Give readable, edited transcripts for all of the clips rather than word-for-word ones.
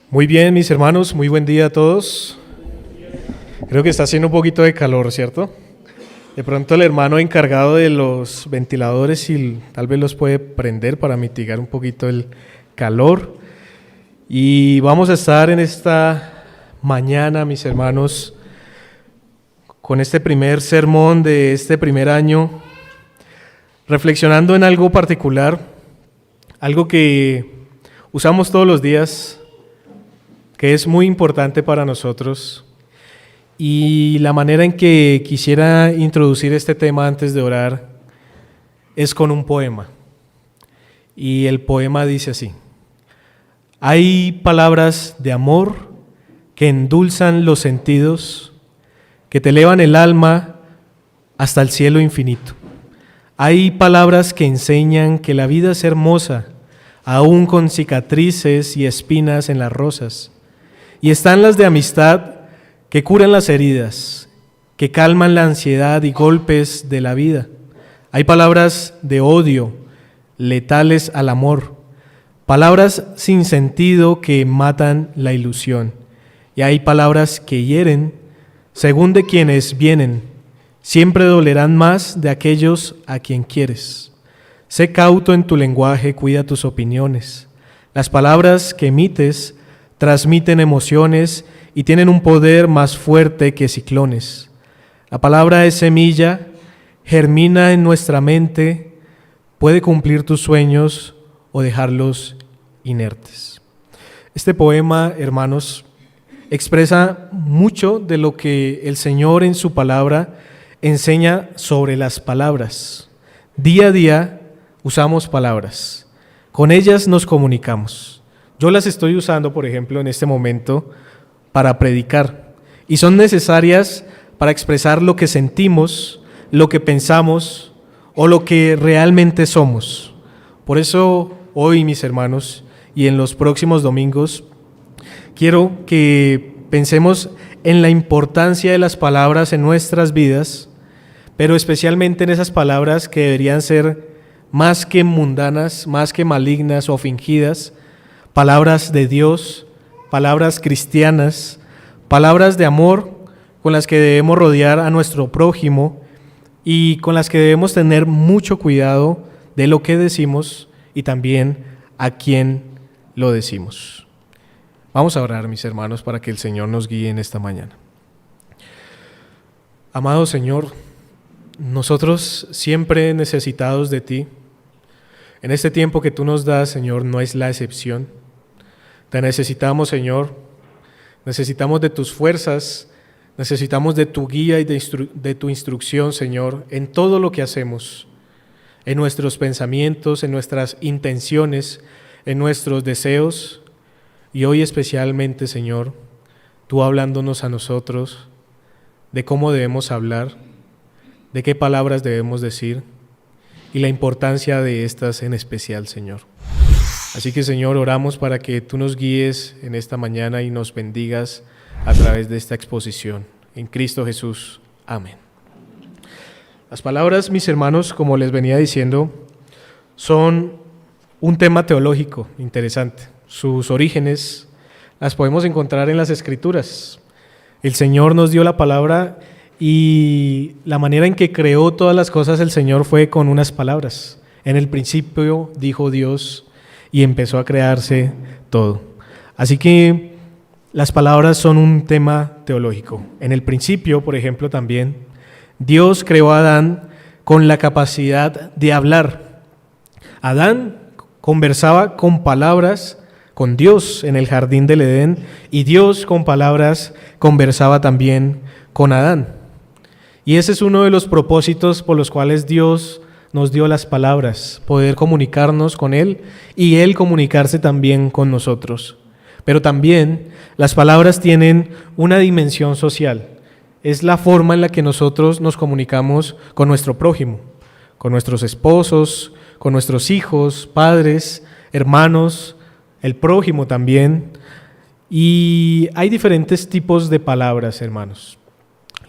Muy bien, mis hermanos, muy buen día a todos. Creo que está haciendo un poquito de calor, ¿cierto? De pronto el hermano encargado de los ventiladores y tal vez los puede prender para mitigar un poquito el calor. Y vamos a estar en esta mañana, mis hermanos, con este primer sermón de este primer año, reflexionando en algo particular, algo que usamos todos los días, que es muy importante para nosotros, y la manera en que quisiera introducir este tema antes de orar es con un poema. Y el poema dice así: hay palabras de amor que endulzan los sentidos, que te elevan el alma hasta el cielo infinito. Hay palabras que enseñan que la vida es hermosa, aún con cicatrices y espinas en las rosas. Y están las de amistad que curan las heridas, que calman la ansiedad y golpes de la vida. Hay palabras de odio, letales al amor, palabras sin sentido que matan la ilusión. Y hay palabras que hieren, según de quienes vienen, siempre dolerán más de aquellos a quien quieres. Sé cauto en tu lenguaje, cuida tus opiniones. Las palabras que emites transmiten emociones y tienen un poder más fuerte que ciclones. La palabra es semilla, germina en nuestra mente, puede cumplir tus sueños o dejarlos inertes. Este poema, hermanos, expresa mucho de lo que el Señor en su palabra enseña sobre las palabras. Día a día usamos palabras, con ellas nos comunicamos. Yo las estoy usando, por ejemplo, en este momento para predicar, y son necesarias para expresar lo que sentimos, lo que pensamos o lo que realmente somos. Por eso hoy, mis hermanos, y en los próximos domingos, quiero que pensemos en la importancia de las palabras en nuestras vidas, pero especialmente en esas palabras que deberían ser más que mundanas, más que malignas o fingidas, palabras de Dios, palabras cristianas, palabras de amor con las que debemos rodear a nuestro prójimo y con las que debemos tener mucho cuidado de lo que decimos y también a quién lo decimos. Vamos a orar, mis hermanos, para que el Señor nos guíe en esta mañana. Amado Señor, nosotros siempre necesitados de ti. En este tiempo que tú nos das, Señor, no es la excepción. Te necesitamos, Señor, necesitamos de tus fuerzas, necesitamos de tu guía y de tu instrucción, Señor, en todo lo que hacemos, en nuestros pensamientos, en nuestras intenciones, en nuestros deseos, y hoy especialmente, Señor, tú hablándonos a nosotros de cómo debemos hablar, de qué palabras debemos decir, y la importancia de estas en especial, Señor. Así que, Señor, oramos para que tú nos guíes en esta mañana y nos bendigas a través de esta exposición. En Cristo Jesús. Amén. Las palabras, mis hermanos, como les venía diciendo, son un tema teológico interesante. Sus orígenes las podemos encontrar en las Escrituras. El Señor nos dio la palabra y la manera en que creó todas las cosas el Señor fue con unas palabras. En el principio dijo Dios, y empezó a crearse todo. Así que las palabras son un tema teológico. En el principio, por ejemplo, también, Dios creó a Adán con la capacidad de hablar. Adán conversaba con palabras con Dios en el jardín del Edén, y Dios con palabras conversaba también con Adán. Y ese es uno de los propósitos por los cuales Dios nos dio las palabras, poder comunicarnos con Él y Él comunicarse también con nosotros. Pero también las palabras tienen una dimensión social. Es la forma en la que nosotros nos comunicamos con nuestro prójimo, con nuestros esposos, con nuestros hijos, padres, hermanos, el prójimo también. Y hay diferentes tipos de palabras, hermanos.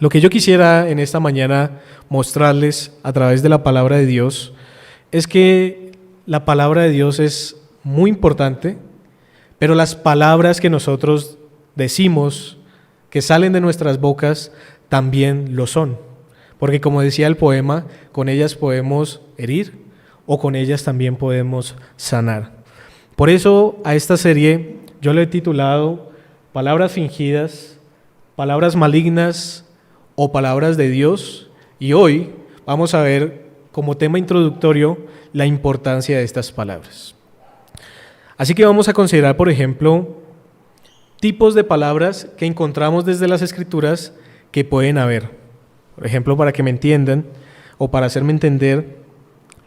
Lo que yo quisiera en esta mañana mostrarles a través de la palabra de Dios es que la palabra de Dios es muy importante, pero las palabras que nosotros decimos, que salen de nuestras bocas, también lo son. Porque como decía el poema, con ellas podemos herir o con ellas también podemos sanar. Por eso a esta serie yo le he titulado Palabras fingidas, palabras malignas o palabras de Dios, y hoy vamos a ver como tema introductorio la importancia de estas palabras. Así que vamos a considerar, por ejemplo, tipos de palabras que encontramos desde las Escrituras que pueden haber. Por ejemplo, para que me entiendan o para hacerme entender,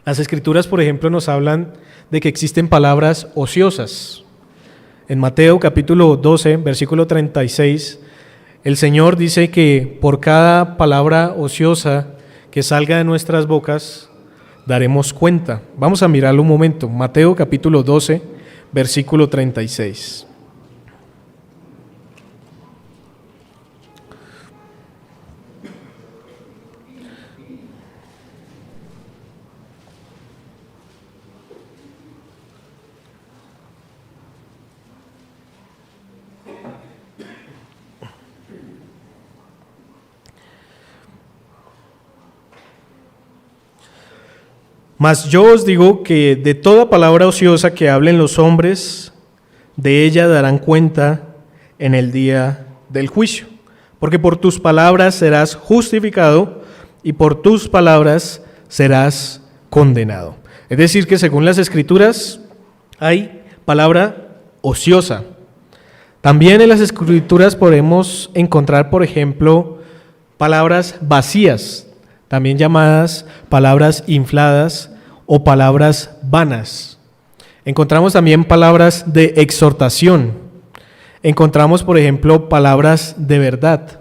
las Escrituras, por ejemplo, nos hablan de que existen palabras ociosas. En Mateo capítulo 12, versículo 36, el Señor dice que por cada palabra ociosa que salga de nuestras bocas, daremos cuenta. Vamos a mirarlo un momento. Mateo capítulo 12, versículo 36. Mas yo os digo que de toda palabra ociosa que hablen los hombres, de ella darán cuenta en el día del juicio. Porque por tus palabras serás justificado y por tus palabras serás condenado. Es decir, que según las Escrituras hay palabra ociosa. También en las Escrituras podemos encontrar, por ejemplo, palabras vacías, también llamadas palabras infladas o palabras vanas. Encontramos también palabras de exhortación. Encontramos, por ejemplo, palabras de verdad.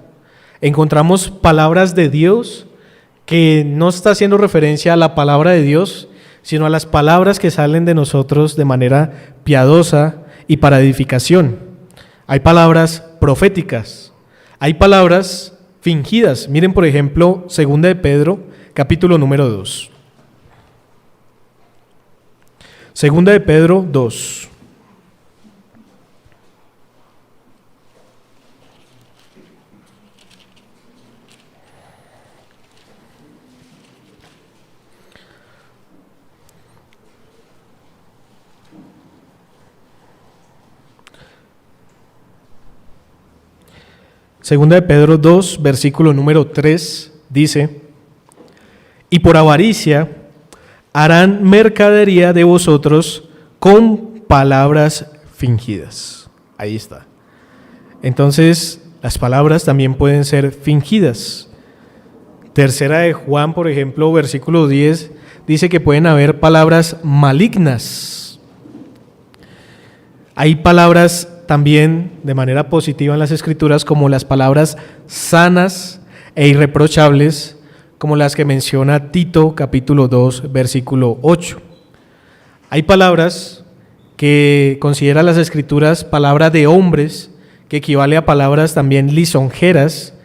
Encontramos palabras de Dios que no está haciendo referencia a la palabra de Dios, sino a las palabras que salen de nosotros de manera piadosa y para edificación. Hay palabras proféticas, hay palabras fingidas. Miren, por ejemplo, 2 de Pedro, capítulo número 2. 2 de Pedro 2. Segunda de Pedro 2, versículo número 3, dice: y por avaricia harán mercadería de vosotros con palabras fingidas. Ahí está. Entonces, las palabras también pueden ser fingidas. Tercera de Juan, por ejemplo, versículo 10, dice que pueden haber palabras malignas. Hay palabras también de manera positiva en las Escrituras, como las palabras sanas e irreprochables, como las que menciona Tito capítulo 2, versículo 8. Hay palabras que considera las Escrituras palabra de hombres, que equivale a palabras también lisonjeras,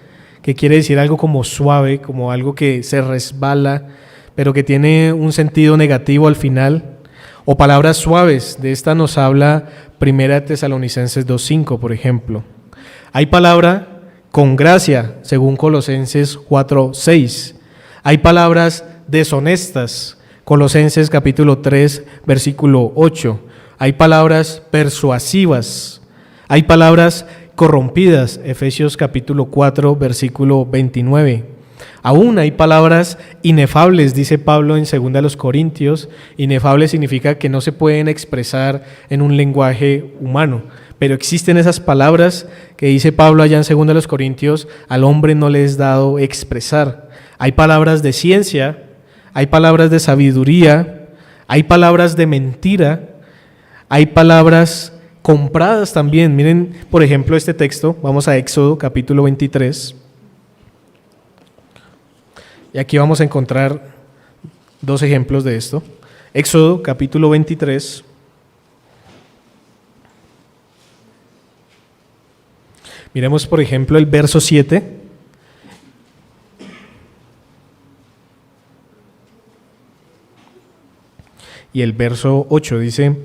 que quiere decir algo como suave, como algo que se resbala, pero que tiene un sentido negativo al final. O palabras suaves, de esta nos habla 1 Tesalonicenses 2:5, por ejemplo. Hay palabra con gracia, según Colosenses 4:6. Hay palabras deshonestas, Colosenses capítulo 3, versículo 8. Hay palabras persuasivas. Hay palabras corrompidas, Efesios capítulo 4, versículo 29. Aún hay palabras inefables, dice Pablo en 2 Corintios. Inefable significa que no se pueden expresar en un lenguaje humano, pero existen esas palabras que dice Pablo allá en 2 Corintios, al hombre no le es dado expresar. Hay palabras de ciencia, hay palabras de sabiduría, hay palabras de mentira, hay palabras compradas también. Miren, por ejemplo, este texto, vamos a Éxodo capítulo 23. Y aquí vamos a encontrar dos ejemplos de esto. Éxodo capítulo 23. Miremos, por ejemplo, el verso 7. Y el verso 8 dice: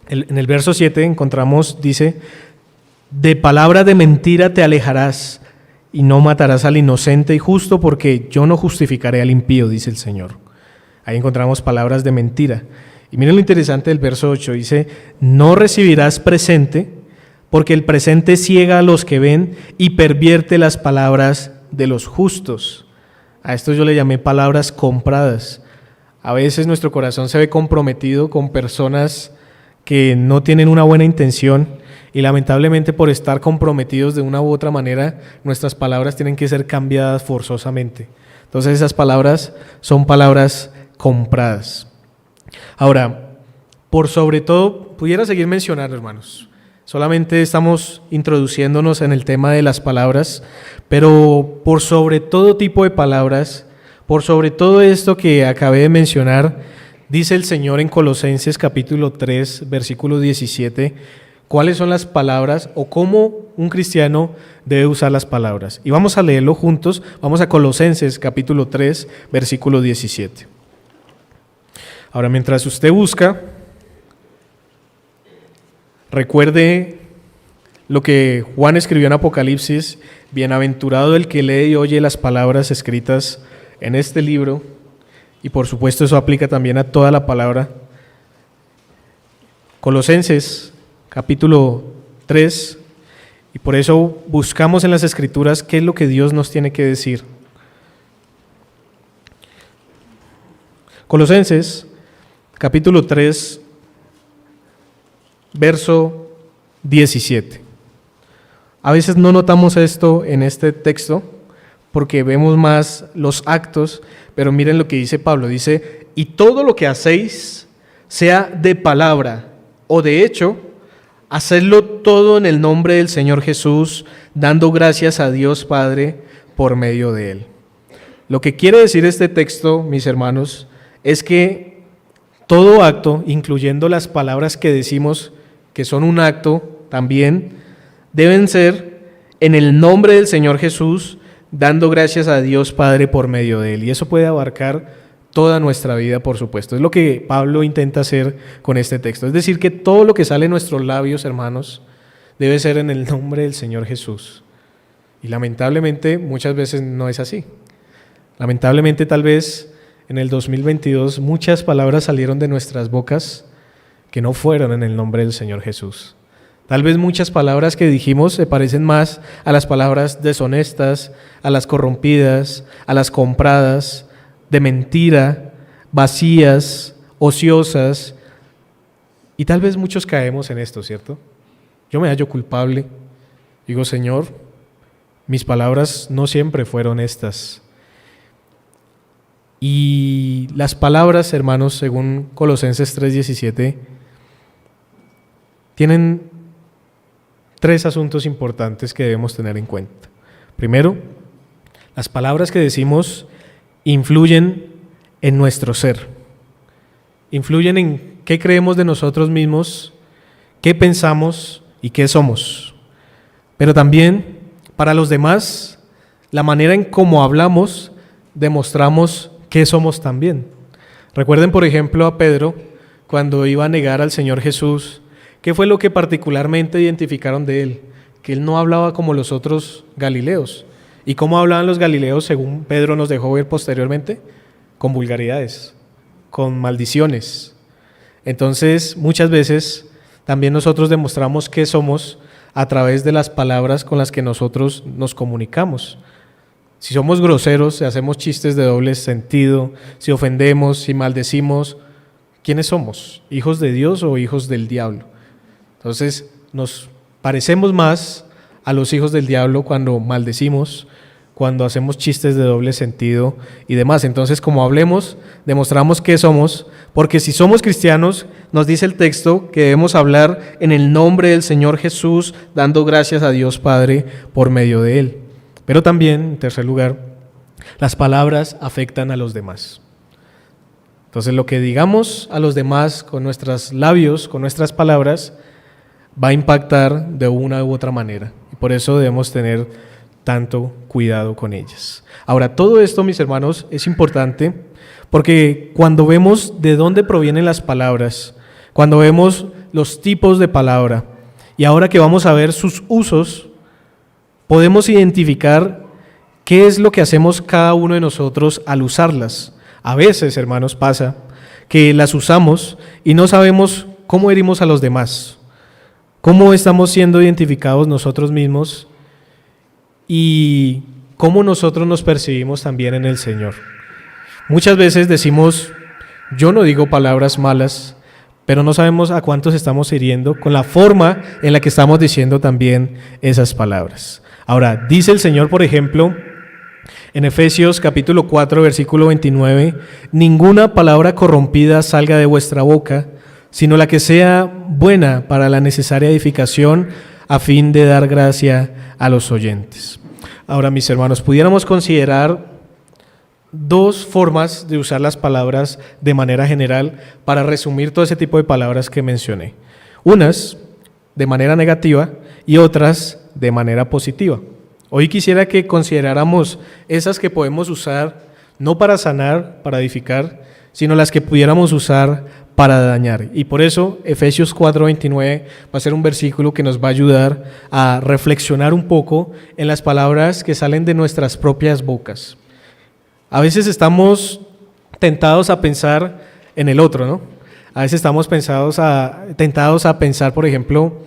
En el verso 7 encontramos, dice, de palabra de mentira te alejarás y no matarás al inocente y justo, porque yo no justificaré al impío, dice el Señor. Ahí encontramos palabras de mentira. Y miren lo interesante del verso 8, dice, no recibirás presente, porque el presente ciega a los que ven y pervierte las palabras de los justos. A esto yo le llamé palabras compradas. A veces nuestro corazón se ve comprometido con personas que no tienen una buena intención y lamentablemente por estar comprometidos de una u otra manera, nuestras palabras tienen que ser cambiadas forzosamente. Entonces esas palabras son palabras compradas. Ahora, por sobre todo, pudiera seguir mencionando, hermanos. Solamente estamos introduciéndonos en el tema de las palabras, pero por sobre todo tipo de palabras, por sobre todo esto que acabé de mencionar, dice el Señor en Colosenses capítulo 3, versículo 17, cuáles son las palabras o cómo un cristiano debe usar las palabras. Y vamos a leerlo juntos, vamos a Colosenses capítulo 3, versículo 17. Ahora, mientras usted busca, recuerde lo que Juan escribió en Apocalipsis: bienaventurado el que lee y oye las palabras escritas en este libro, y por supuesto eso aplica también a toda la palabra. Colosenses capítulo 3, y por eso buscamos en las Escrituras qué es lo que Dios nos tiene que decir. Colosenses capítulo 3, verso 17. A veces no notamos esto en este texto porque vemos más los actos, pero miren lo que dice Pablo, dice, y todo lo que hacéis, sea de palabra o de hecho, hacedlo todo en el nombre del Señor Jesús, dando gracias a Dios Padre por medio de Él. Lo que quiere decir este texto, mis hermanos, es que todo acto, incluyendo las palabras que decimos que son un acto también, deben ser en el nombre del Señor Jesús, dando gracias a Dios Padre por medio de Él. Y eso puede abarcar toda nuestra vida, por supuesto. Es lo que Pablo intenta hacer con este texto. Es decir, que todo lo que sale de nuestros labios, hermanos, debe ser en el nombre del Señor Jesús. Y lamentablemente muchas veces no es así. Lamentablemente tal vez en el 2022 muchas palabras salieron de nuestras bocas que no fueron en el nombre del Señor Jesús. Tal vez muchas palabras que dijimos se parecen más a las palabras deshonestas, a las corrompidas, a las compradas, de mentira, vacías, ociosas. Y tal vez muchos caemos en esto, ¿cierto? Yo me hallo culpable. Digo, Señor, mis palabras no siempre fueron estas. Y las palabras, hermanos, según Colosenses 3:17, tienen 3 asuntos importantes que debemos tener en cuenta. Primero, las palabras que decimos influyen en nuestro ser, influyen en qué creemos de nosotros mismos, qué pensamos y qué somos. Pero también, para los demás, la manera en cómo hablamos, demostramos qué somos también. Recuerden, por ejemplo, a Pedro, cuando iba a negar al Señor Jesús. ¿Qué fue lo que particularmente identificaron de él? Que él no hablaba como los otros galileos. ¿Y cómo hablaban los galileos, según Pedro nos dejó ver posteriormente? Con vulgaridades, con maldiciones. Entonces, muchas veces también nosotros demostramos qué somos a través de las palabras con las que nosotros nos comunicamos. Si somos groseros, si hacemos chistes de doble sentido, si ofendemos, si maldecimos, ¿quiénes somos? ¿Hijos de Dios o hijos del diablo? Entonces, nos parecemos más a los hijos del diablo cuando maldecimos, cuando hacemos chistes de doble sentido y demás. Entonces, como hablemos, demostramos qué somos, porque si somos cristianos, nos dice el texto que debemos hablar en el nombre del Señor Jesús, dando gracias a Dios Padre por medio de Él. Pero también, en tercer lugar, las palabras afectan a los demás. Entonces, lo que digamos a los demás con nuestros labios, con nuestras palabras, va a impactar de una u otra manera. Y por eso debemos tener tanto cuidado con ellas. Ahora, todo esto, mis hermanos, es importante porque cuando vemos de dónde provienen las palabras, cuando vemos los tipos de palabra. Y ahora que vamos a ver sus usos, podemos identificar qué es lo que hacemos cada uno de nosotros al usarlas. A veces, hermanos, pasa que las usamos y no sabemos cómo herimos a los demás, cómo estamos siendo identificados nosotros mismos y cómo nosotros nos percibimos también en el Señor. Muchas veces decimos, yo no digo palabras malas, pero no sabemos a cuántos estamos hiriendo con la forma en la que estamos diciendo también esas palabras. Ahora, dice el Señor, por ejemplo, en Efesios capítulo 4, versículo 29, ninguna palabra corrompida salga de vuestra boca, sino la que sea buena para la necesaria edificación, a fin de dar gracia a los oyentes. Ahora, mis hermanos, pudiéramos considerar dos formas de usar las palabras de manera general para resumir todo ese tipo de palabras que mencioné. Unas de manera negativa y otras de manera positiva. Hoy quisiera que consideráramos esas que podemos usar no para sanar, para edificar, sino las que pudiéramos usar para dañar. Y por eso Efesios 4:29 va a ser un versículo que nos va a ayudar a reflexionar un poco en las palabras que salen de nuestras propias bocas. A veces estamos tentados a pensar en el otro, ¿no? A veces estamos tentados a pensar, por ejemplo,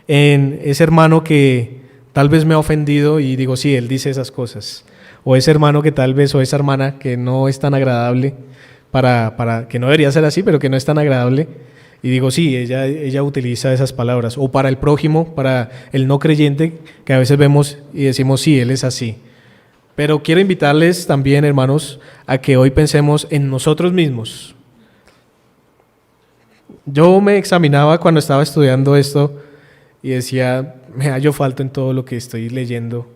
en ese hermano que tal vez me ha ofendido y digo, sí, él dice esas cosas. O ese hermano que tal vez, o esa hermana que no es tan agradable, que no debería ser así, pero que no es tan agradable. Y digo, sí, ella utiliza esas palabras. O para el prójimo, para el no creyente, que a veces vemos y decimos, sí, él es así. Pero quiero invitarles también, hermanos, a que hoy pensemos en nosotros mismos. Yo me examinaba cuando estaba estudiando esto y decía, me hallo falta en todo lo que estoy leyendo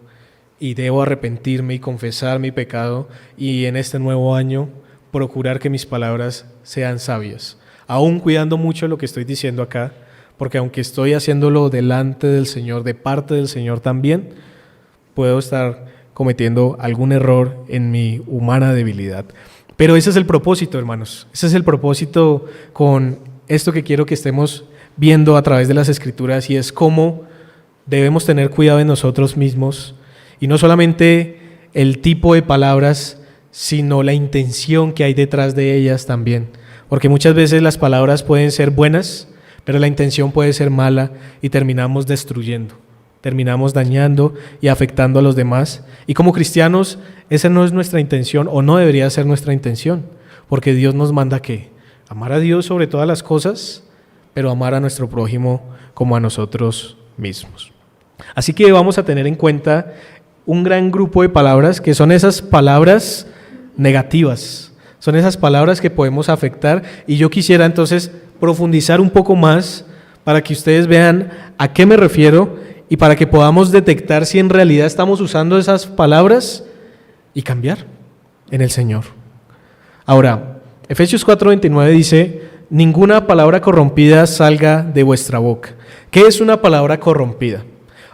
y debo arrepentirme y confesar mi pecado y en este nuevo año procurar que mis palabras sean sabias, aún cuidando mucho lo que estoy diciendo acá, porque aunque estoy haciéndolo delante del Señor, de parte del Señor también, puedo estar cometiendo algún error en mi humana debilidad. Pero ese es el propósito, hermanos, ese es el propósito con esto que quiero que estemos viendo a través de las Escrituras, y es cómo debemos tener cuidado en nosotros mismos, y no solamente el tipo de palabras, sino la intención que hay detrás de ellas también, porque muchas veces las palabras pueden ser buenas, pero la intención puede ser mala y terminamos destruyendo, terminamos dañando y afectando a los demás, y como cristianos esa no es nuestra intención, o no debería ser nuestra intención, porque Dios nos manda ¿qué? Amar a Dios sobre todas las cosas, pero amar a nuestro prójimo como a nosotros mismos. Así que vamos a tener en cuenta un gran grupo de palabras que son esas palabras negativas, son esas palabras que podemos afectar, y yo quisiera entonces profundizar un poco más para que ustedes vean a qué me refiero y para que podamos detectar si en realidad estamos usando esas palabras y cambiar en el Señor. Ahora, Efesios 4:29 dice, ninguna palabra corrompida salga de vuestra boca. ¿Qué es una palabra corrompida?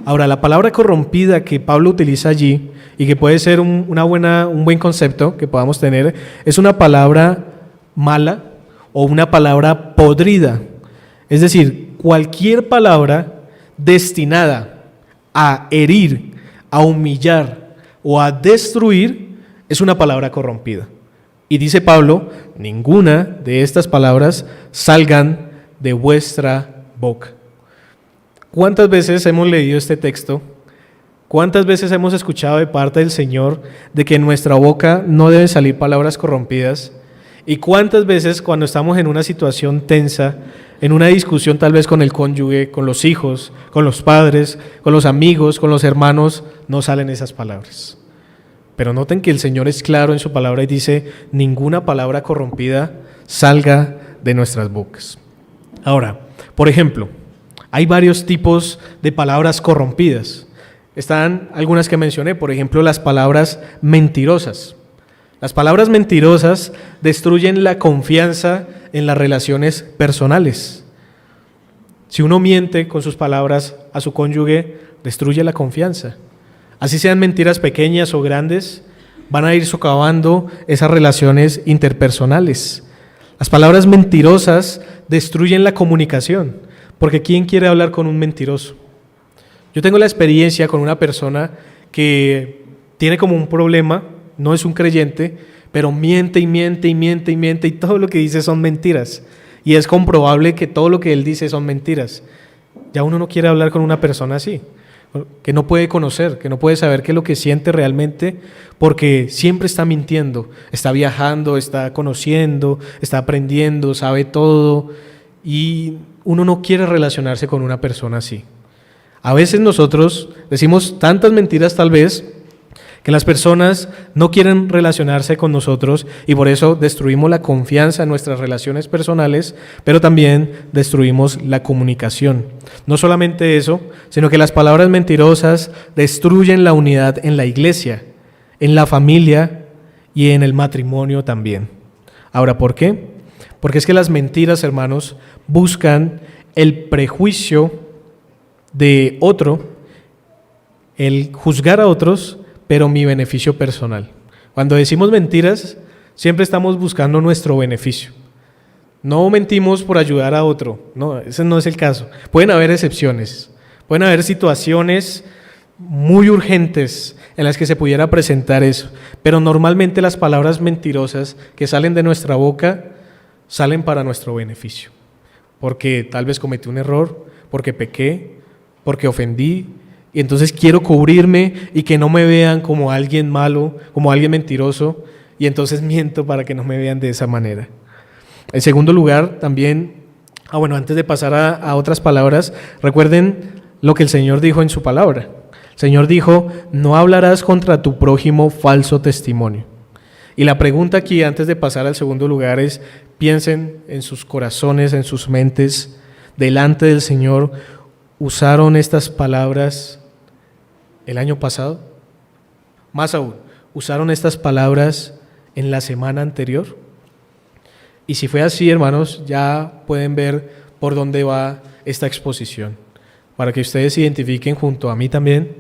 Ahora, la palabra corrompida que Pablo utiliza allí, y que puede ser un buen concepto que podamos tener, es una palabra mala o una palabra podrida. Es decir, cualquier palabra destinada a herir, a humillar o a destruir es una palabra corrompida. Y dice Pablo, ninguna de estas palabras salgan de vuestra boca. ¿Cuántas veces hemos leído este texto? ¿Cuántas veces hemos escuchado de parte del Señor de que en nuestra boca no deben salir palabras corrompidas? ¿Y cuántas veces cuando estamos en una situación tensa, en una discusión tal vez con el cónyuge, con los hijos, con los padres, con los amigos, con los hermanos, no salen esas palabras? Pero noten que el Señor es claro en su palabra y dice, ninguna palabra corrompida salga de nuestras bocas. Ahora, por ejemplo, hay varios tipos de palabras corrompidas. Están algunas que mencioné, por ejemplo, las palabras mentirosas. Las palabras mentirosas destruyen la confianza en las relaciones personales. Si uno miente con sus palabras a su cónyuge, destruye la confianza. Así sean mentiras pequeñas o grandes, van a ir socavando esas relaciones interpersonales. Las palabras mentirosas destruyen la comunicación. Porque ¿quién quiere hablar con un mentiroso? Yo tengo la experiencia con una persona que tiene como un problema, no es un creyente, pero miente y miente y miente y miente y todo lo que dice son mentiras. Y es comprobable que todo lo que él dice son mentiras. Ya uno no quiere hablar con una persona así, que no puede conocer, que no puede saber qué es lo que siente realmente, porque siempre está mintiendo, está viajando, está conociendo, está aprendiendo, sabe todo, y uno no quiere relacionarse con una persona así. A veces nosotros decimos tantas mentiras tal vez que las personas no quieren relacionarse con nosotros y por eso destruimos la confianza en nuestras relaciones personales, pero también destruimos la comunicación. No solamente eso, sino que las palabras mentirosas destruyen la unidad en la iglesia, en la familia y en el matrimonio también. Ahora, ¿por qué? Porque es que las mentiras, hermanos, buscan el prejuicio de otro, el juzgar a otros, pero mi beneficio personal. Cuando decimos mentiras, siempre estamos buscando nuestro beneficio. No mentimos por ayudar a otro, no, ese no es el caso. Pueden haber excepciones, pueden haber situaciones muy urgentes en las que se pudiera presentar eso, pero normalmente las palabras mentirosas que salen de nuestra boca salen para nuestro beneficio, porque tal vez cometí un error, porque pequé, porque ofendí, y entonces quiero cubrirme y que no me vean como alguien malo, como alguien mentiroso, y entonces miento para que no me vean de esa manera. En segundo lugar, también, antes de pasar a otras palabras, recuerden lo que el Señor dijo en su palabra. El Señor dijo, no hablarás contra tu prójimo falso testimonio. Y la pregunta aquí, antes de pasar al segundo lugar, es, piensen en sus corazones, en sus mentes, delante del Señor, ¿usaron estas palabras el año pasado? Más aún, ¿usaron estas palabras en la semana anterior? Y si fue así, hermanos, ya pueden ver por dónde va esta exposición, para que ustedes se identifiquen junto a mí también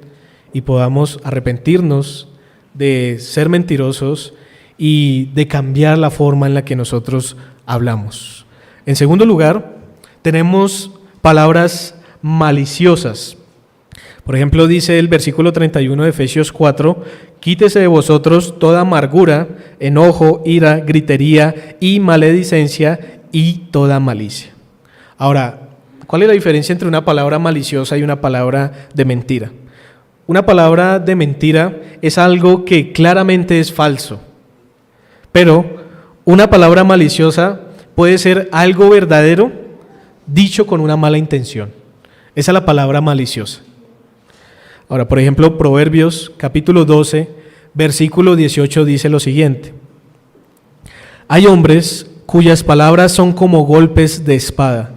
y podamos arrepentirnos de ser mentirosos y de cambiar la forma en la que nosotros hablamos. En segundo lugar, tenemos palabras maliciosas. Por ejemplo, dice el versículo 31 de Efesios 4, quítese de vosotros toda amargura, enojo, ira, gritería y maledicencia y toda malicia. Ahora, ¿cuál es la diferencia entre una palabra maliciosa y una palabra de mentira? Una palabra de mentira es algo que claramente es falso, pero una palabra maliciosa puede ser algo verdadero dicho con una mala intención. Esa es la palabra maliciosa. Ahora, por ejemplo, Proverbios capítulo 12, versículo 18 dice lo siguiente: hay hombres cuyas palabras son como golpes de espada,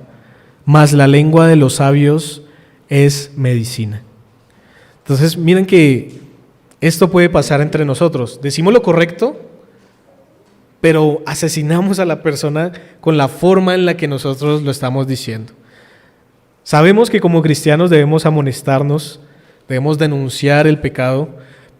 mas la lengua de los sabios es medicina. Entonces, miren que esto puede pasar entre nosotros. Decimos lo correcto, pero asesinamos a la persona con la forma en la que nosotros lo estamos diciendo. Sabemos que como cristianos debemos amonestarnos, debemos denunciar el pecado,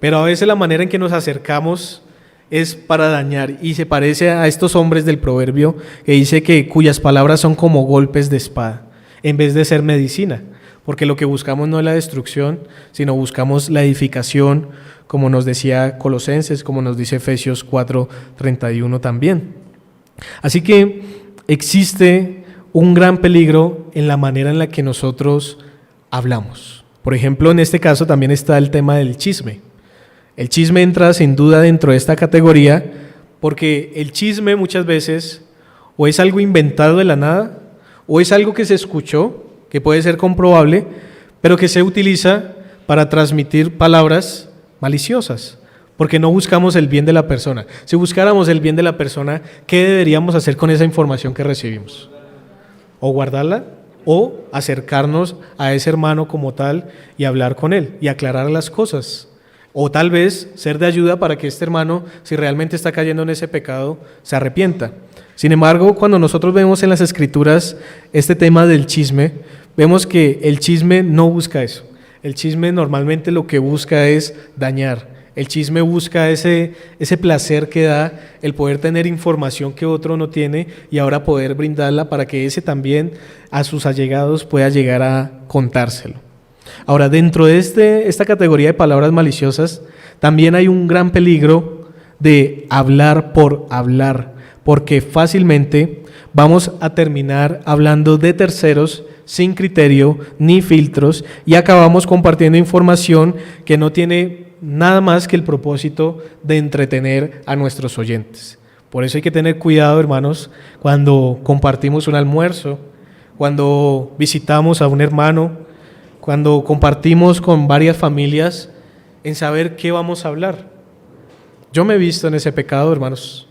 pero a veces la manera en que nos acercamos es para dañar, y se parece a estos hombres del proverbio que dice que cuyas palabras son como golpes de espada, en vez de ser medicina, porque lo que buscamos no es la destrucción, sino buscamos la edificación, como nos decía Colosenses, como nos dice Efesios 4:31 también. Así que existe un gran peligro en la manera en la que nosotros hablamos. Por ejemplo, en este caso también está el tema del chisme. El chisme entra sin duda dentro de esta categoría porque el chisme muchas veces o es algo inventado de la nada o es algo que se escuchó, que puede ser comprobable, pero que se utiliza para transmitir palabras maliciosas, porque no buscamos el bien de la persona. Si buscáramos el bien de la persona, ¿qué deberíamos hacer con esa información que recibimos? O guardarla o acercarnos a ese hermano como tal y hablar con él y aclarar las cosas. O tal vez ser de ayuda para que este hermano, si realmente está cayendo en ese pecado, se arrepienta. Sin embargo, cuando nosotros vemos en las Escrituras este tema del chisme, vemos que el chisme no busca eso. El chisme normalmente lo que busca es dañar, El chisme busca ese placer que da el poder tener información que otro no tiene y ahora poder brindarla para que ese también a sus allegados pueda llegar a contárselo. Ahora, dentro de esta categoría de palabras maliciosas, también hay un gran peligro de hablar por hablar, porque fácilmente vamos a terminar hablando de terceros sin criterio ni filtros y acabamos compartiendo información que no tiene nada más que el propósito de entretener a nuestros oyentes. Por eso hay que tener cuidado, hermanos, cuando compartimos un almuerzo, cuando visitamos a un hermano, cuando compartimos con varias familias, en saber qué vamos a hablar. Yo me he visto en ese pecado, hermanos.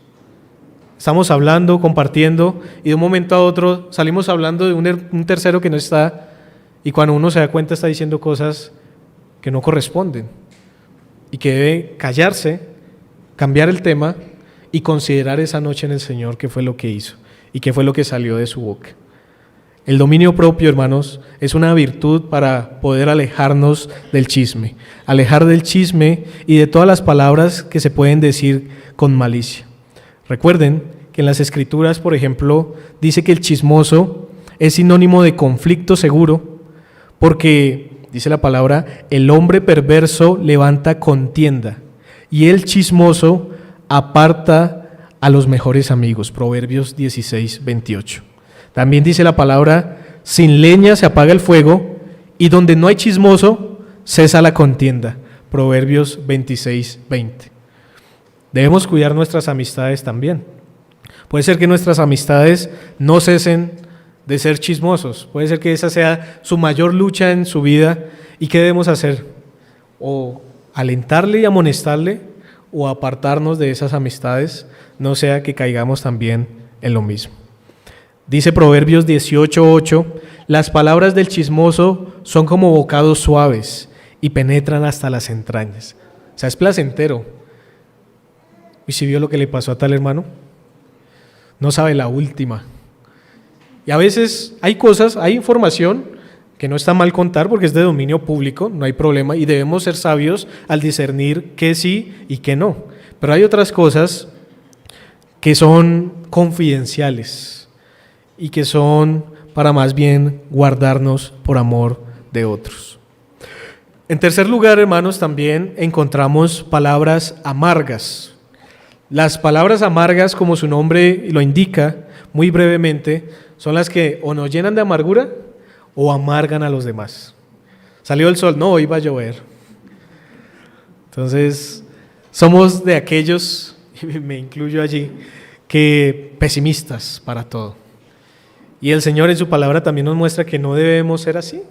Estamos hablando, compartiendo, y de un momento a otro salimos hablando de un tercero que no está, y cuando uno se da cuenta está diciendo cosas que no corresponden, y que debe callarse, cambiar el tema, y considerar esa noche en el Señor qué fue lo que hizo, y qué fue lo que salió de su boca. El dominio propio, hermanos, es una virtud para poder alejarnos del chisme, alejar del chisme y de todas las palabras que se pueden decir con malicia. Recuerden que en las Escrituras, por ejemplo, dice que el chismoso es sinónimo de conflicto seguro, porque, dice la palabra, el hombre perverso levanta contienda y el chismoso aparta a los mejores amigos. Proverbios 16:28. También dice la palabra, sin leña se apaga el fuego y donde no hay chismoso cesa la contienda. Proverbios 26:20. Debemos cuidar nuestras amistades también. Puede ser que nuestras amistades no cesen de ser chismosos. Puede ser que esa sea su mayor lucha en su vida. ¿Y qué debemos hacer? O alentarle y amonestarle o apartarnos de esas amistades, no sea que caigamos también en lo mismo. Dice Proverbios 18:8, las palabras del chismoso son como bocados suaves y penetran hasta las entrañas. O sea, es placentero. ¿Y si vio lo que le pasó a tal hermano? No sabe la última. Y a veces hay cosas, hay información que no está mal contar porque es de dominio público, no hay problema, y debemos ser sabios al discernir qué sí y qué no. Pero hay otras cosas que son confidenciales y que son para más bien guardarnos por amor de otros. En tercer lugar, hermanos, también encontramos palabras amargas. Las palabras amargas, como su nombre lo indica, muy brevemente, son las que o nos llenan de amargura o amargan a los demás. Salió el sol, no, hoy va a llover. Entonces, somos de aquellos, y me incluyo allí, que pesimistas para todo. Y el Señor en su palabra también nos muestra que no debemos ser así,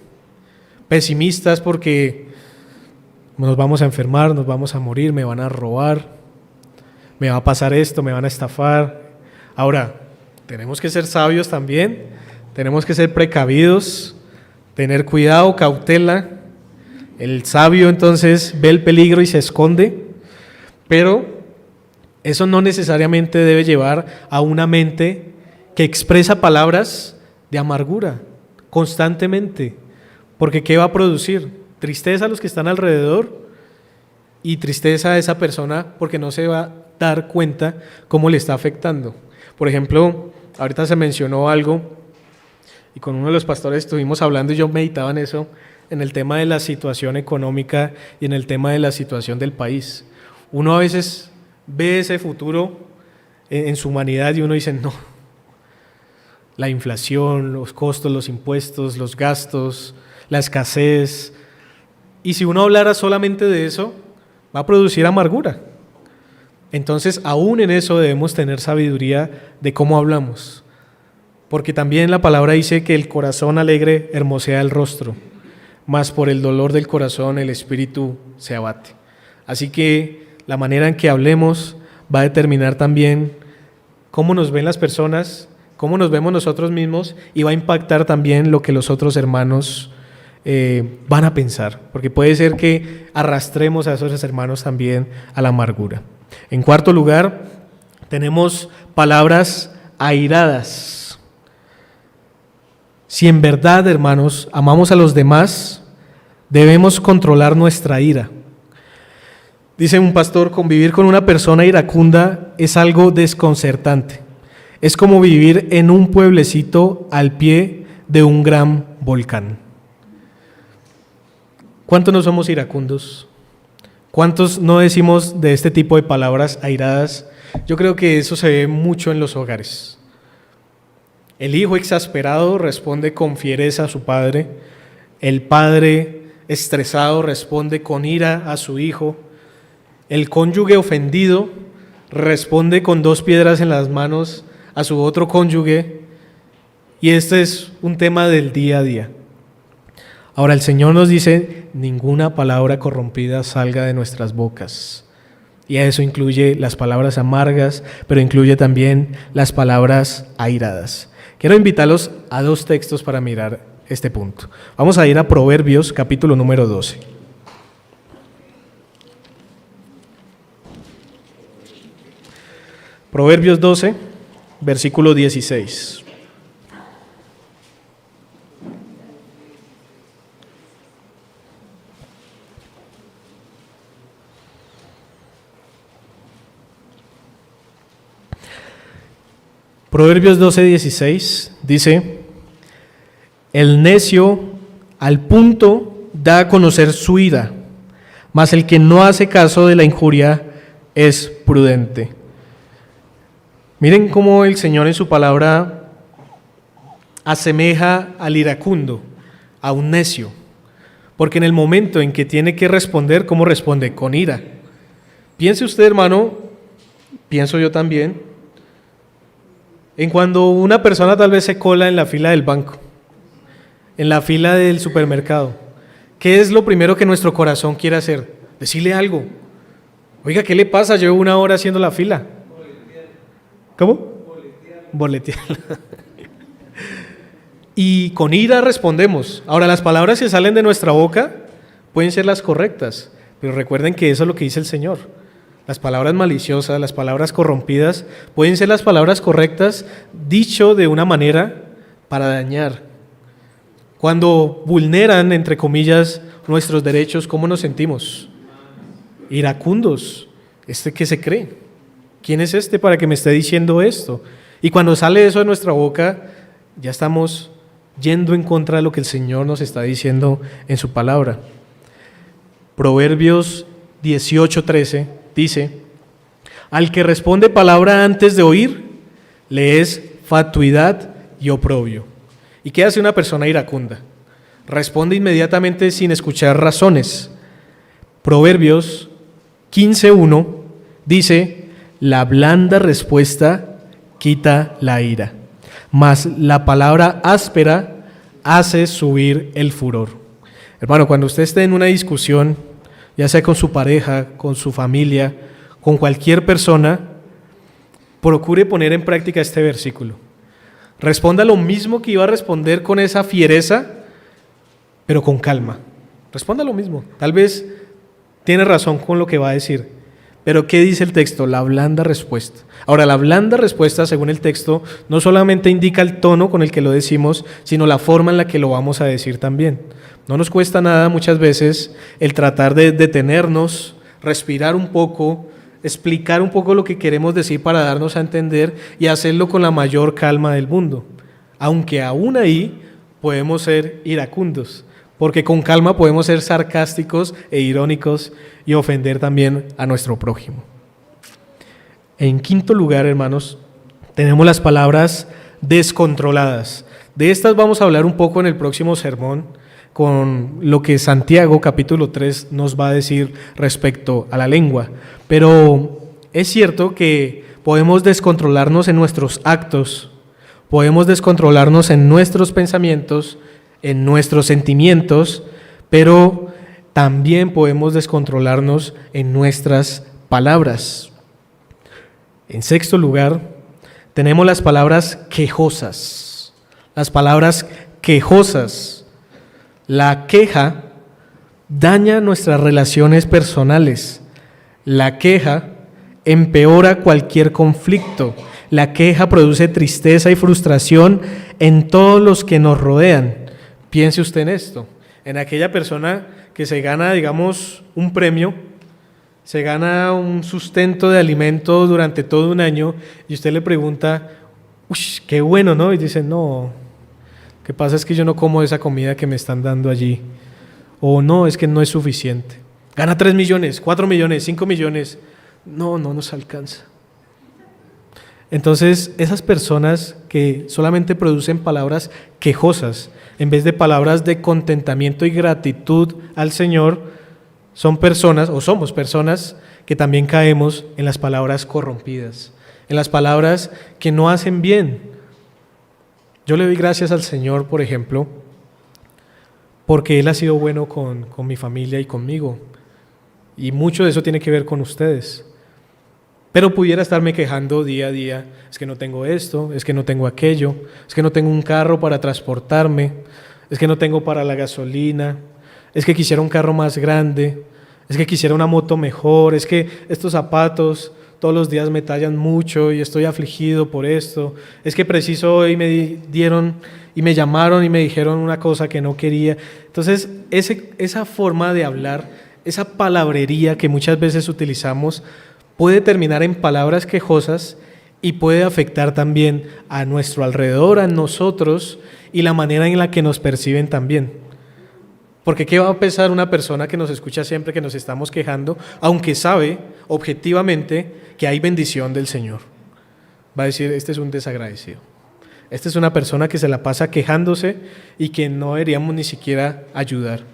pesimistas porque nos vamos a enfermar, nos vamos a morir, me van a robar, me va a pasar esto, me van a estafar. Ahora, tenemos que ser sabios también, tenemos que ser precavidos, tener cuidado, cautela. El sabio entonces ve el peligro y se esconde, pero eso no necesariamente debe llevar a una mente que expresa palabras de amargura constantemente, porque ¿qué va a producir? Tristeza a los que están alrededor y tristeza a esa persona porque no se va a dar cuenta cómo le está afectando. Por ejemplo, ahorita se mencionó algo y con uno de los pastores estuvimos hablando y yo meditaba en eso, en el tema de la situación económica y en el tema de la situación del país. Uno a veces ve ese futuro en su humanidad y uno dice, no, la inflación, los costos, los impuestos, los gastos, la escasez. Y si uno hablara solamente de eso, va a producir amargura. Entonces, aún en eso debemos tener sabiduría de cómo hablamos. Porque también la palabra dice que el corazón alegre hermosea el rostro, mas por el dolor del corazón el espíritu se abate. Así que la manera en que hablemos va a determinar también cómo nos ven las personas, cómo nos vemos nosotros mismos y va a impactar también lo que los otros hermanos van a pensar, porque puede ser que arrastremos a esos hermanos también a la amargura. En cuarto lugar, tenemos palabras airadas. Si en verdad, hermanos, amamos a los demás, debemos controlar nuestra ira. Dice un pastor, convivir con una persona iracunda es algo desconcertante. Es como vivir en un pueblecito al pie de un gran volcán. ¿Cuántos no somos iracundos? ¿Cuántos no decimos de este tipo de palabras airadas? Yo creo que eso se ve mucho en los hogares. El hijo exasperado responde con fiereza a su padre. El padre estresado responde con ira a su hijo. El cónyuge ofendido responde con 2 piedras en las manos a su otro cónyuge. Y este es un tema del día a día. Ahora el Señor nos dice, ninguna palabra corrompida salga de nuestras bocas. Y a eso incluye las palabras amargas, pero incluye también las palabras airadas. Quiero invitarlos a 2 textos para mirar este punto. Vamos a ir a Proverbios, capítulo número 12. Proverbios 12, versículo 16. Proverbios 12, 16 dice, el necio al punto da a conocer su ira, mas el que no hace caso de la injuria es prudente. Miren cómo el Señor en su palabra asemeja al iracundo, a un necio, porque en el momento en que tiene que responder, ¿cómo responde? Con ira. Piense usted, hermano, pienso yo también, en cuando una persona tal vez se cola en la fila del banco, en la fila del supermercado, ¿qué es lo primero que nuestro corazón quiere hacer? Decirle algo. Oiga, ¿qué le pasa? Llevo 1 hora haciendo la fila. ¿Cómo? Boletear. Y con ira respondemos. Ahora, las palabras que salen de nuestra boca pueden ser las correctas, pero recuerden que eso es lo que dice el Señor. Las palabras maliciosas, las palabras corrompidas, pueden ser las palabras correctas, dicho de una manera para dañar. Cuando vulneran, entre comillas, nuestros derechos, ¿cómo nos sentimos? Iracundos. ¿Este qué se cree? ¿Quién es este para que me esté diciendo esto? Y cuando sale eso de nuestra boca, ya estamos yendo en contra de lo que el Señor nos está diciendo en su palabra. Proverbios 18:13 dice, al que responde palabra antes de oír, le es fatuidad y oprobio. ¿Y qué hace una persona iracunda? Responde inmediatamente sin escuchar razones. Proverbios 15:1 dice, la blanda respuesta quita la ira, mas la palabra áspera hace subir el furor. Hermano, cuando usted esté en una discusión, ya sea con su pareja, con su familia, con cualquier persona, procure poner en práctica este versículo. Responda lo mismo que iba a responder con esa fiereza, pero con calma. Responda lo mismo. Tal vez tiene razón con lo que va a decir, pero ¿qué dice el texto? La blanda respuesta. Ahora, la blanda respuesta, según el texto, no solamente indica el tono con el que lo decimos, sino la forma en la que lo vamos a decir también. No nos cuesta nada muchas veces el tratar de detenernos, respirar un poco, explicar un poco lo que queremos decir para darnos a entender y hacerlo con la mayor calma del mundo. Aunque aún ahí podemos ser iracundos, porque con calma podemos ser sarcásticos e irónicos y ofender también a nuestro prójimo. En quinto lugar, hermanos, tenemos las palabras descontroladas. De estas vamos a hablar un poco en el próximo sermón, con lo que Santiago capítulo 3 nos va a decir respecto a la lengua. Pero es cierto que podemos descontrolarnos en nuestros actos, podemos descontrolarnos en nuestros pensamientos, en nuestros sentimientos, pero también podemos descontrolarnos en nuestras palabras. En sexto lugar, tenemos las palabras quejosas. Las palabras quejosas. La queja daña nuestras relaciones personales. La queja empeora cualquier conflicto. La queja produce tristeza y frustración en todos los que nos rodean. Piense usted en esto, en aquella persona que se gana, digamos, un premio se gana un sustento de alimento durante todo un año y usted le pregunta, uy, qué bueno, ¿no? Y dice, no, lo que pasa es que yo no como esa comida que me están dando allí. O no, es que no es suficiente. Gana 3 millones, 4 millones, 5 millones. No, no nos alcanza. Entonces, esas personas que solamente producen palabras quejosas, en vez de palabras de contentamiento y gratitud al Señor, son personas, o somos personas, que también caemos en las palabras corrompidas, en las palabras que no hacen bien. Yo le doy gracias al Señor, por ejemplo, porque Él ha sido bueno con mi familia y conmigo, y mucho de eso tiene que ver con ustedes. Pero pudiera estarme quejando día a día, es que no tengo esto, es que no tengo aquello, es que no tengo un carro para transportarme, es que no tengo para la gasolina, es que quisiera un carro más grande, es que quisiera una moto mejor, es que estos zapatos todos los días me tallan mucho y estoy afligido por esto, es que preciso hoy me dieron y me llamaron y me dijeron una cosa que no quería. Entonces, esa forma de hablar, esa palabrería que muchas veces utilizamos, puede terminar en palabras quejosas y puede afectar también a nuestro alrededor, a nosotros y la manera en la que nos perciben también. Porque ¿qué va a pensar una persona que nos escucha siempre que nos estamos quejando, aunque sabe objetivamente que hay bendición del Señor? Va a decir, este es un desagradecido. Esta es una persona que se la pasa quejándose y que no deberíamos ni siquiera ayudar,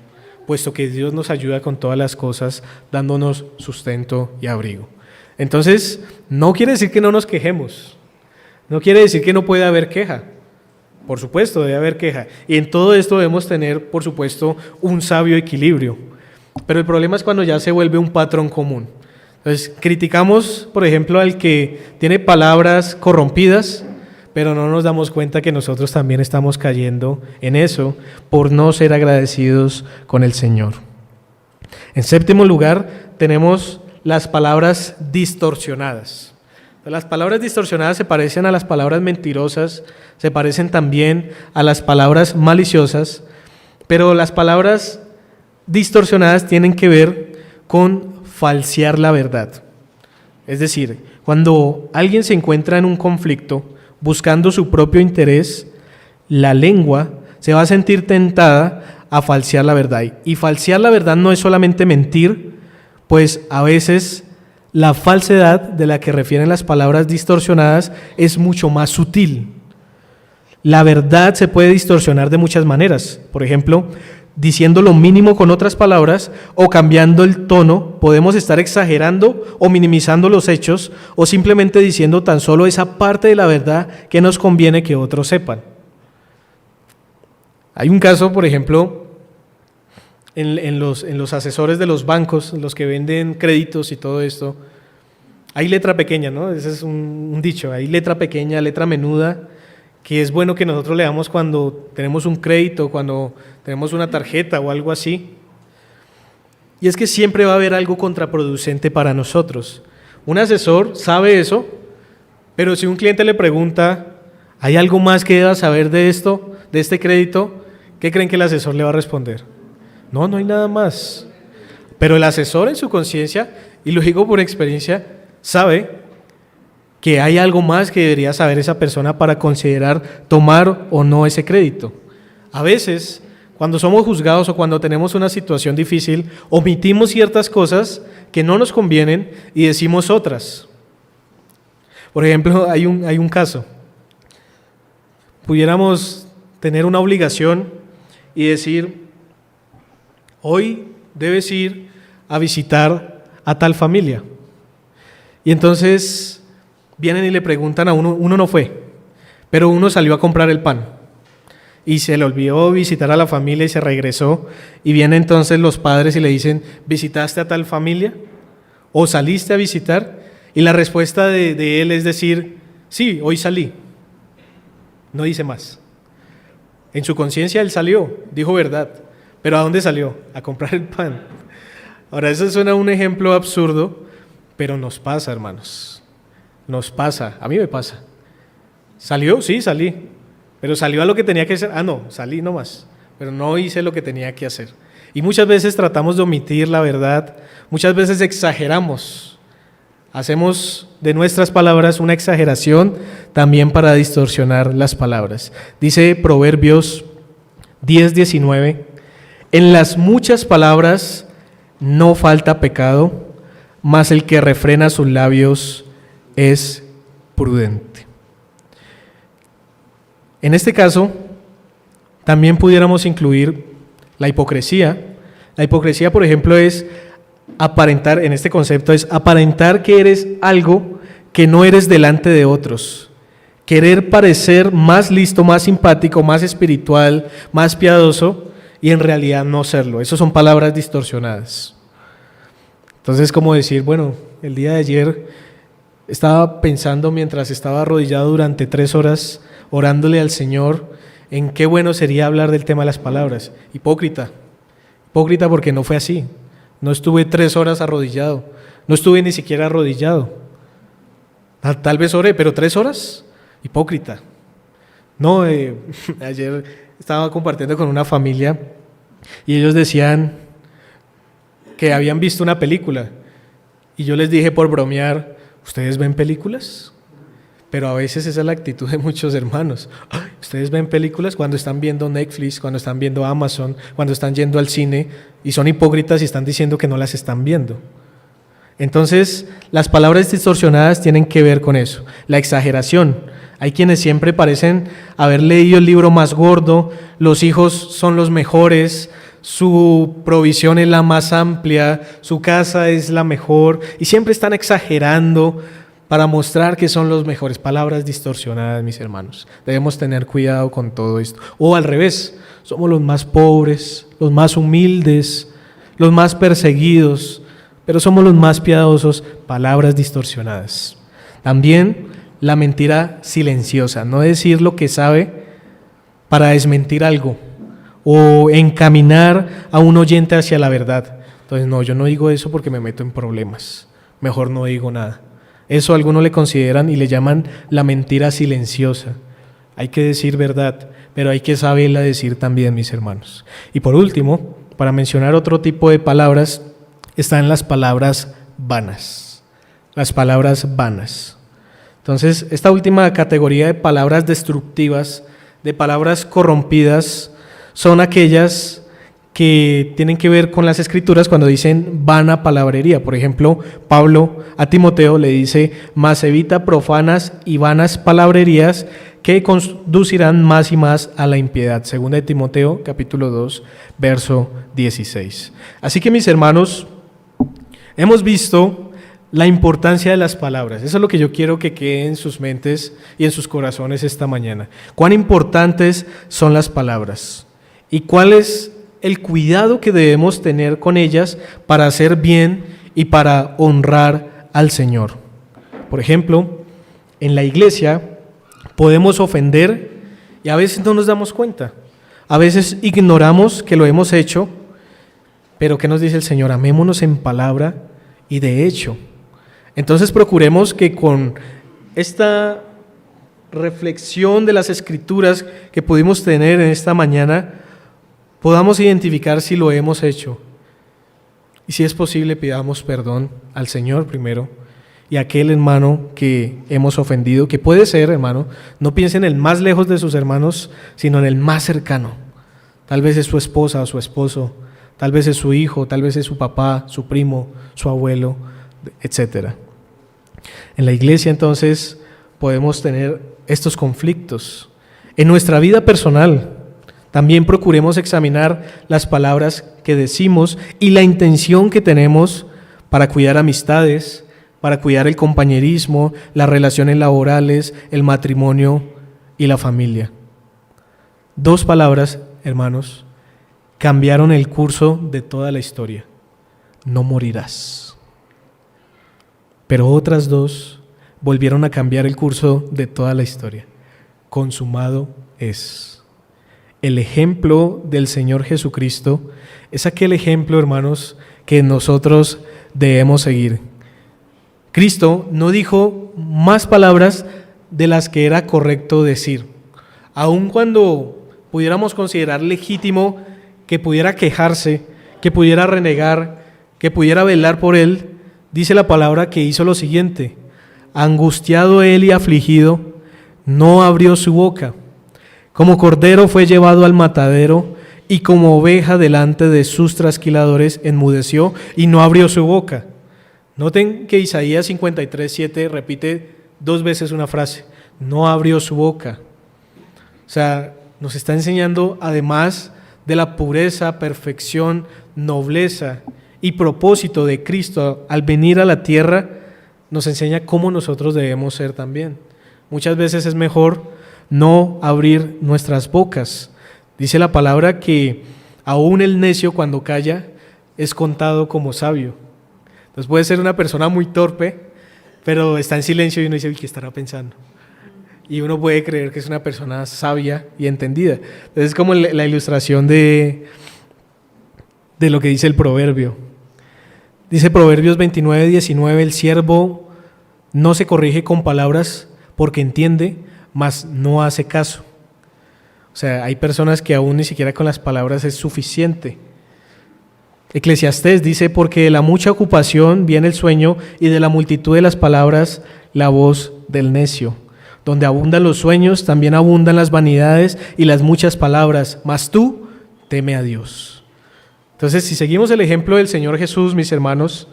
puesto que Dios nos ayuda con todas las cosas, dándonos sustento y abrigo. Entonces, no quiere decir que no nos quejemos, no quiere decir que no puede haber queja. Por supuesto, debe haber queja. Y en todo esto debemos tener, por supuesto, un sabio equilibrio. Pero el problema es cuando ya se vuelve un patrón común. Entonces, criticamos, por ejemplo, al que tiene palabras corrompidas, pero no nos damos cuenta que nosotros también estamos cayendo en eso por no ser agradecidos con el Señor. En séptimo lugar, tenemos las palabras distorsionadas. Las palabras distorsionadas se parecen a las palabras mentirosas, se parecen también a las palabras maliciosas, pero las palabras distorsionadas tienen que ver con falsear la verdad. Es decir, cuando alguien se encuentra en un conflicto buscando su propio interés, la lengua se va a sentir tentada a falsear la verdad. Y falsear la verdad no es solamente mentir, pues a veces la falsedad de la que refieren las palabras distorsionadas es mucho más sutil. La verdad se puede distorsionar de muchas maneras. Por ejemplo, diciendo lo mínimo con otras palabras o cambiando el tono, podemos estar exagerando o minimizando los hechos o simplemente diciendo tan solo esa parte de la verdad que nos conviene que otros sepan. Hay un caso, por ejemplo, en los asesores de los bancos, los que venden créditos y todo esto, hay letra pequeña, ¿no? Ese es un dicho, hay letra pequeña, letra menuda, que es bueno que nosotros leamos cuando tenemos un crédito, cuando tenemos una tarjeta o algo así. Y es que siempre va a haber algo contraproducente para nosotros. Un asesor sabe eso, pero si un cliente le pregunta, ¿hay algo más que deba saber de esto, de este crédito? ¿Qué creen que el asesor le va a responder? No, no hay nada más. Pero el asesor en su conciencia, y lo digo por experiencia, sabe que hay algo más que debería saber esa persona para considerar tomar o no ese crédito. A veces, cuando somos juzgados o cuando tenemos una situación difícil, omitimos ciertas cosas que no nos convienen y decimos otras. Por ejemplo, hay un caso. Pudiéramos tener una obligación y decir, hoy debes ir a visitar a tal familia. Y entonces vienen y le preguntan a uno no fue, pero uno salió a comprar el pan y se le olvidó visitar a la familia y se regresó, y vienen entonces los padres y le dicen, ¿visitaste a tal familia? ¿O saliste a visitar? Y la respuesta de él es decir, sí, hoy salí. No dice más. En su conciencia él salió, dijo verdad, pero ¿a dónde salió? A comprar el pan. Ahora, eso suena un ejemplo absurdo, pero nos pasa, hermanos. Nos pasa, a mí me pasa. ¿Salió? Sí, salí. Pero salió a lo que tenía que hacer. No, salí nomás, pero no hice lo que tenía que hacer. Y muchas veces tratamos de omitir la verdad, muchas veces exageramos. Hacemos de nuestras palabras una exageración también para distorsionar las palabras. Dice Proverbios 10:19, en las muchas palabras no falta pecado, mas el que refrena sus labios es prudente. En este caso, también pudiéramos incluir la hipocresía. La hipocresía, por ejemplo, es aparentar, en este concepto, es aparentar que eres algo que no eres delante de otros. Querer parecer más listo, más simpático, más espiritual, más piadoso, y en realidad no serlo. Esas son palabras distorsionadas. Entonces, como decir, bueno, el día de ayer estaba pensando mientras estaba arrodillado durante 3 horas, orándole al Señor, en qué bueno sería hablar del tema de las palabras. Hipócrita porque no fue así. No estuve 3 horas arrodillado, no estuve ni siquiera arrodillado. Tal vez oré, pero 3 horas, hipócrita. No, ayer estaba compartiendo con una familia y ellos decían que habían visto una película y yo les dije por bromear, ¿ustedes ven películas? Pero a veces esa es la actitud de muchos hermanos. Ustedes ven películas cuando están viendo Netflix, cuando están viendo Amazon, cuando están yendo al cine y son hipócritas y están diciendo que no las están viendo. Entonces, las palabras distorsionadas tienen que ver con eso, la exageración. Hay quienes siempre parecen haber leído el libro más gordo, los hijos son los mejores, su provisión es la más amplia, su casa es la mejor y siempre están exagerando para mostrar que son los mejores. Palabras distorsionadas, mis hermanos. Debemos tener cuidado con todo esto. O al revés, somos los más pobres, los más humildes, los más perseguidos, pero somos los más piadosos. Palabras distorsionadas. También la mentira silenciosa, no decir lo que sabe para desmentir algo o encaminar a un oyente hacia la verdad. Entonces, no, yo no digo eso porque me meto en problemas. Mejor no digo nada. Eso algunos le consideran y le llaman la mentira silenciosa. Hay que decir verdad, pero hay que saberla decir también, mis hermanos. Y por último, para mencionar otro tipo de palabras, están las palabras vanas. Las palabras vanas. Entonces, esta última categoría de palabras destructivas, de palabras corrompidas, son aquellas que tienen que ver con las Escrituras cuando dicen vana palabrería. Por ejemplo, Pablo a Timoteo le dice, mas evita profanas y vanas palabrerías que conducirán más y más a la impiedad. Segunda de Timoteo, capítulo 2, verso 16. Así que, mis hermanos, hemos visto la importancia de las palabras. Eso es lo que yo quiero que quede en sus mentes y en sus corazones esta mañana. Cuán importantes son las palabras y cuál es el cuidado que debemos tener con ellas para hacer bien y para honrar al Señor. Por ejemplo, en la iglesia podemos ofender y a veces no nos damos cuenta. A veces ignoramos que lo hemos hecho, pero ¿qué nos dice el Señor? Amémonos en palabra y de hecho. Entonces procuremos que con esta reflexión de las Escrituras que pudimos tener en esta mañana, podamos identificar si lo hemos hecho. Y si es posible, pidamos perdón al Señor primero y a aquel hermano que hemos ofendido, que puede ser, hermano, no piense en el más lejos de sus hermanos, sino en el más cercano. Tal vez es su esposa o su esposo, tal vez es su hijo, tal vez es su papá, su primo, su abuelo, etc. En la iglesia, entonces, podemos tener estos conflictos. En nuestra vida personal, también procuremos examinar las palabras que decimos y la intención que tenemos para cuidar amistades, para cuidar el compañerismo, las relaciones laborales, el matrimonio y la familia. 2 palabras, hermanos, cambiaron el curso de toda la historia. No morirás. Pero otras 2 volvieron a cambiar el curso de toda la historia. Consumado es. El ejemplo del Señor Jesucristo es aquel ejemplo, hermanos, que nosotros debemos seguir. Cristo no dijo más palabras de las que era correcto decir. Aun cuando pudiéramos considerar legítimo que pudiera quejarse, que pudiera renegar, que pudiera velar por él, dice la palabra que hizo lo siguiente: angustiado él y afligido, no abrió su boca. Como cordero fue llevado al matadero, y como oveja delante de sus trasquiladores enmudeció y no abrió su boca. Noten que Isaías 53:7 repite 2 veces una frase: no abrió su boca. O sea, nos está enseñando, además de la pureza, perfección, nobleza y propósito de Cristo al venir a la tierra, nos enseña cómo nosotros debemos ser también. Muchas veces es mejor no abrir nuestras bocas. Dice la palabra que aún el necio, cuando calla, es contado como sabio. Entonces puede ser una persona muy torpe, pero está en silencio y uno dice: uy, ¿qué estará pensando? Y uno puede creer que es una persona sabia y entendida. Entonces es como la ilustración de lo que dice el proverbio. Dice Proverbios 29:19: el siervo no se corrige con palabras porque entiende, mas no hace caso. O sea, hay personas que aún ni siquiera con las palabras es suficiente. Eclesiastés dice: porque de la mucha ocupación viene el sueño, y de la multitud de las palabras la voz del necio. Donde abundan los sueños, también abundan las vanidades y las muchas palabras, mas tú teme a Dios. Entonces, si seguimos el ejemplo del Señor Jesús, mis hermanos,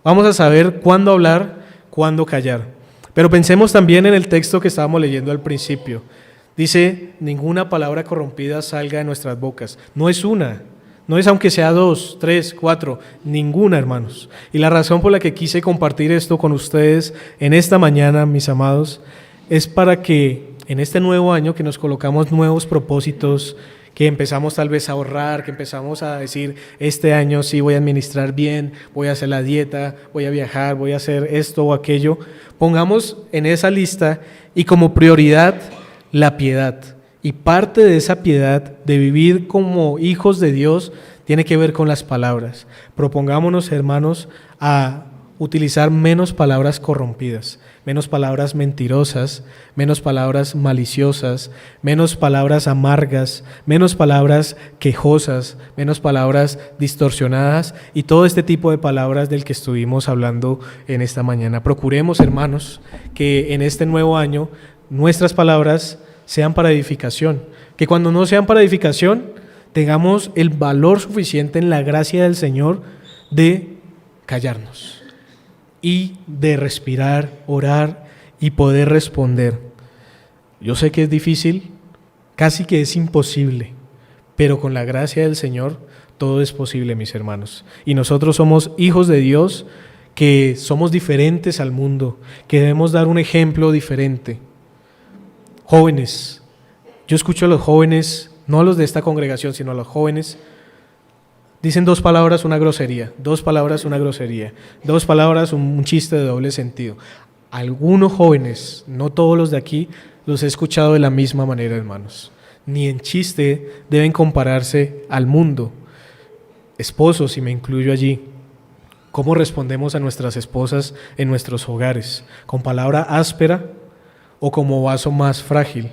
vamos a saber cuándo hablar, cuándo callar. Pero pensemos también en el texto que estábamos leyendo al principio. Dice: ninguna palabra corrompida salga de nuestras bocas. No es una, no es aunque sea 2, 3, 4, ninguna, hermanos. Y la razón por la que quise compartir esto con ustedes en esta mañana, mis amados, es para que en este nuevo año, que nos colocamos nuevos propósitos, que empezamos tal vez a ahorrar, que empezamos a decir: este año sí voy a administrar bien, voy a hacer la dieta, voy a viajar, voy a hacer esto o aquello, pongamos en esa lista y como prioridad la piedad. Y parte de esa piedad, de vivir como hijos de Dios, tiene que ver con las palabras. Propongámonos, hermanos, a utilizar menos palabras corrompidas, menos palabras mentirosas, menos palabras maliciosas, menos palabras amargas, menos palabras quejosas, menos palabras distorsionadas y todo este tipo de palabras del que estuvimos hablando en esta mañana. Procuremos, hermanos, que en este nuevo año nuestras palabras sean para edificación, que cuando no sean para edificación tengamos el valor suficiente en la gracia del Señor de callarnos y de respirar, orar y poder responder. Yo sé que es difícil, casi que es imposible, pero con la gracia del Señor todo es posible, mis hermanos. Y nosotros somos hijos de Dios, que somos diferentes al mundo, que debemos dar un ejemplo diferente. Jóvenes, yo escucho a los jóvenes, no a los de esta congregación, sino a los jóvenes, dicen 2 palabras, una grosería, 2 palabras, una grosería, 2 palabras, un chiste de doble sentido. Algunos jóvenes, no todos los de aquí, los he escuchado de la misma manera, hermanos. Ni en chiste deben compararse al mundo. Esposos, y me incluyo allí, ¿cómo respondemos a nuestras esposas en nuestros hogares? ¿Con palabra áspera o como vaso más frágil?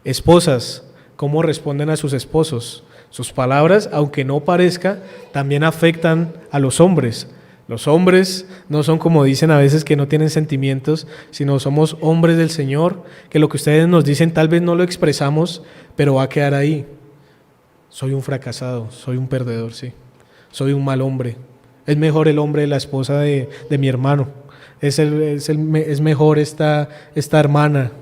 Esposas, ¿cómo responden a sus esposos? Sus palabras, aunque no parezca, también afectan a los hombres. Los hombres no son como dicen a veces, que no tienen sentimientos, sino somos hombres del Señor, que lo que ustedes nos dicen tal vez no lo expresamos, pero va a quedar ahí. Soy un fracasado, soy un perdedor, sí. Soy un mal hombre. Es mejor el hombre de la esposa de mi hermano. Es mejor esta hermana.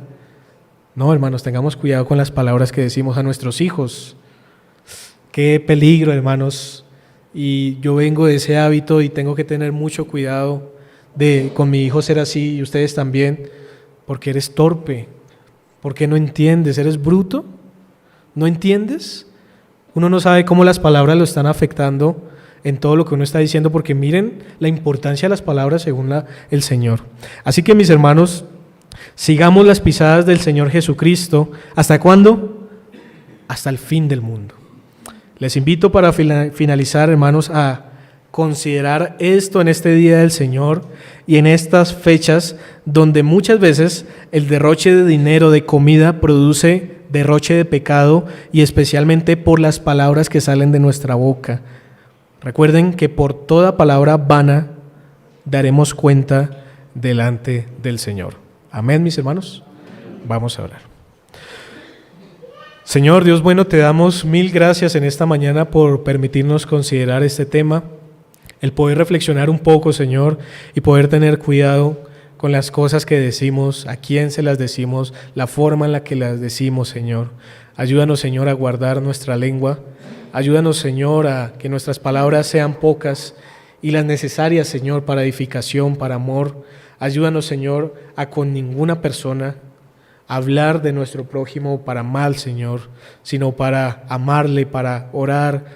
No, hermanos, tengamos cuidado con las palabras que decimos a nuestros hijos. Qué peligro, hermanos. Y yo vengo de ese hábito y tengo que tener mucho cuidado de con mi hijo ser así, y ustedes también, porque eres torpe, porque no entiendes, eres bruto, ¿no entiendes? Uno no sabe cómo las palabras lo están afectando en todo lo que uno está diciendo, porque miren la importancia de las palabras según el Señor. Así que, mis hermanos, sigamos las pisadas del Señor Jesucristo. ¿Hasta cuándo? Hasta el fin del mundo. Les invito para finalizar, hermanos, a considerar esto en este día del Señor y en estas fechas donde muchas veces el derroche de dinero, de comida, produce derroche de pecado, y especialmente por las palabras que salen de nuestra boca. Recuerden que por toda palabra vana daremos cuenta delante del Señor. Amén, mis hermanos. Vamos a orar. Señor Dios bueno, te damos mil gracias en esta mañana por permitirnos considerar este tema, el poder reflexionar un poco, Señor, y poder tener cuidado con las cosas que decimos, a quién se las decimos, la forma en la que las decimos, Señor. Ayúdanos, Señor, a guardar nuestra lengua. Ayúdanos, Señor, a que nuestras palabras sean pocas y las necesarias, Señor, para edificación, para amor. Ayúdanos, Señor, a con ninguna persona hablar de nuestro prójimo para mal, Señor, sino para amarle, para orar,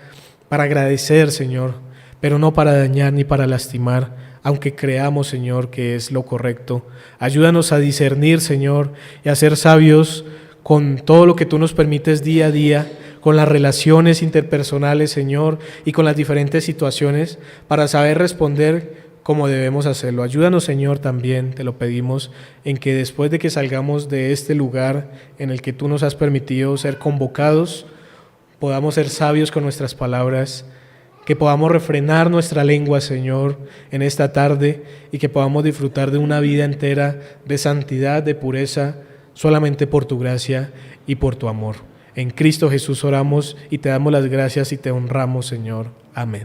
para agradecer, Señor, pero no para dañar ni para lastimar, aunque creamos, Señor, que es lo correcto. Ayúdanos a discernir, Señor, y a ser sabios con todo lo que tú nos permites día a día, con las relaciones interpersonales, Señor, y con las diferentes situaciones, para saber responder como debemos hacerlo. Ayúdanos, Señor, también, te lo pedimos, en que después de que salgamos de este lugar en el que tú nos has permitido ser convocados, podamos ser sabios con nuestras palabras, que podamos refrenar nuestra lengua, Señor, en esta tarde, y que podamos disfrutar de una vida entera de santidad, de pureza, solamente por tu gracia y por tu amor. En Cristo Jesús oramos y te damos las gracias y te honramos, Señor. Amén.